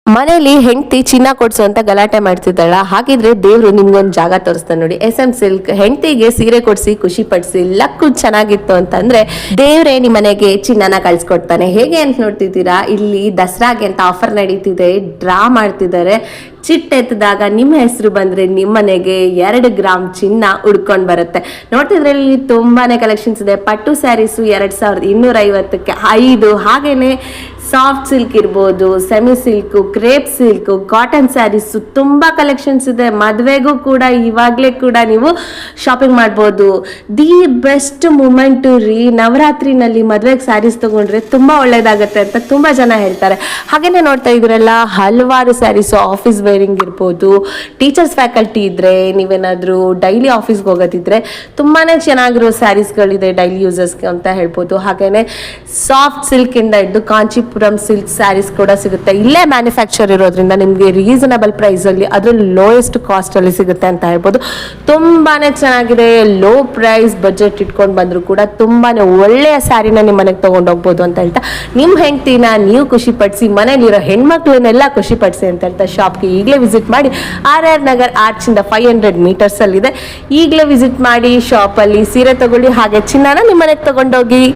ಮನೇಲಿ ಹೆಂಡತಿ ಚಿನ್ನ ಕೊಡ್ಸು ಅಂತ ಗಲಾಟೆ ಮಾಡ್ತಿದ್ದಾಳ. ಹಾಗಿದ್ರೆ ದೇವ್ರು ನಿಮ್ಗೊಂದು ಜಾಗ ತೋರಿಸ್ತಾನೆ ನೋಡಿ. SM ಸಿಲ್ಕ್ ಹೆಂಡತಿಗೆ ಸೀರೆ ಕೊಡ್ಸಿ ಖುಷಿ ಪಡಿಸಿ ಲಕ್ಕು ಚೆನ್ನಾಗಿತ್ತು ಅಂತಂದ್ರೆ ದೇವ್ರೇ ನಿಮ್ಮ ಮನೆಗೆ ಚಿನ್ನನ ಕಳ್ಸಿಕೊಡ್ತಾನೆ. ಹೇಗೆ ಅಂತ ನೋಡ್ತಿದ್ದೀರಾ, ಇಲ್ಲಿ ದಸರಾಗೆ ಅಂತ ಆಫರ್ ನಡೀತಿದೆ, ಡ್ರಾ ಮಾಡ್ತಿದ್ದಾರೆ. ಚಿಟ್ ಎತ್ತಿದಾಗ ನಿಮ್ಮ ಹೆಸರು ಬಂದ್ರೆ ನಿಮ್ಮ ಮನೆಗೆ 2 ಗ್ರಾಮ್ ಚಿನ್ನ ಉಡ್ಕೊಂಡ್ ಬರುತ್ತೆ. ನೋಡ್ತಿದ್ರಲ್ಲಿ ತುಂಬಾನೇ ಕಲೆಕ್ಷನ್ಸ್ ಇದೆ. ಪಟ್ಟು ಸ್ಯಾರೀಸು 2250ಕ್ಕೆ 5, ಹಾಗೇನೆ ಸಾಫ್ಟ್ ಸಿಲ್ಕ್ ಇರ್ಬೋದು, semi silk, crepe silk, cotton saris ತುಂಬಾ ಕಲೆಕ್ಷನ್ಸ್ ಇದೆ. ಮದುವೆಗೂ ಕೂಡ ಇವಾಗಲೇ ಕೂಡ ನೀವು ಶಾಪಿಂಗ್ ಮಾಡ್ಬೋದು. ದಿ ಬೆಸ್ಟ್ ಮೂಮೆಂಟ್ ರೀ, ನವರಾತ್ರಿನಲ್ಲಿ ಮದುವೆಗೆ ಸ್ಯಾರೀಸ್ ತಗೊಂಡ್ರೆ ತುಂಬಾ ಒಳ್ಳೇದಾಗತ್ತೆ ಅಂತ ತುಂಬಾ ಜನ ಹೇಳ್ತಾರೆ. ಹಾಗೇನೆ ನೋಡ್ತಾ ಇದ್ರಲ್ಲ, ಹಲವಾರು ಸ್ಯಾರೀಸು ಆಫೀಸ್ ವೇರಿಂಗ್ ಇರ್ಬೋದು. ಟೀಚರ್ಸ್ ಫ್ಯಾಕಲ್ಟಿ ಇದ್ರೆ, ನೀವೇನಾದ್ರೂ ಡೈಲಿ ಆಫೀಸ್ಗೆ ಹೋಗೋದಿದ್ರೆ ತುಂಬಾನೇ ಚೆನ್ನಾಗಿರೋ ಸ್ಯಾರೀಸ್ಗಳಿದೆ ಡೈಲಿ ಯೂಸರ್ಸ್ಗೆ ಅಂತ ಹೇಳ್ಬೋದು. ಹಾಗೇನೆ ಸಾಫ್ಟ್ ಸಿಲ್ಕ್ ಇಂದ ಹಿಡಿದು ಕಾಂಚಿಪುರಂ ಸಿಲ್ಕ್ ಸ್ಯಾರೀಸ್ ಕೂಡ ಸಿಗುತ್ತೆ. ಇಲ್ಲೇ ಮ್ಯಾನುಫ್ಯಾಕ್ಚರ್ ಇರೋದ್ರಿಂದ ನಿಮಗೆ ರೀಸನಬಲ್ ಪ್ರೈಸ್ ಅಲ್ಲಿ, ಅದ್ರಲ್ಲಿ ಲೋಯೆಸ್ಟ್ ಕಾಸ್ಟ್ ಅಲ್ಲಿ ಸಿಗುತ್ತೆ ಅಂತ ಹೇಳ್ಬೋದು. ತುಂಬಾನೇ ಚೆನ್ನಾಗಿದೆ. ಲೋ ಪ್ರೈಸ್ ಬಜೆಟ್ ಇಟ್ಕೊಂಡು ಬಂದ್ರು ಕೂಡ ತುಂಬಾನೇ ಒಳ್ಳೆಯ ಸ್ಯಾರಿನ ನಿಮ್ಮ ಮನೆಗೆ ತಗೊಂಡು ಹೋಗ್ಬೋದು ಅಂತ ಹೇಳ್ತಾ, ನಿಮ್ಮ ಹೆಂಡತಿನ ನೀವು ಖುಷಿ ಪಡಿಸಿ, ಮನೇಲಿರೋ ಹೆಣ್ಮಕ್ಳನ್ನೆಲ್ಲ ಖುಷಿ ಪಡಿಸಿ ಅಂತ ಹೇಳ್ತಾ ಶಾಪ್ಗೆ ಈಗಲೇ ವಿಸಿಟ್ ಮಾಡಿ. RR ನಗರ್ ಆರ್ಚ್ ಇಂದ 500 ಮೀಟರ್ಸ್ ಅಲ್ಲಿ ಇದೆ. ಈಗಲೇ ವಿಸಿಟ್ ಮಾಡಿ, ಶಾಪ್ ಅಲ್ಲಿ ಸೀರೆ ತಗೊಳ್ಳಿ, ಹಾಗೆ ಚಿನ್ನನ ನಿಮ್ಮ ಮನೆಗೆ ತಗೊಂಡೋಗಿ.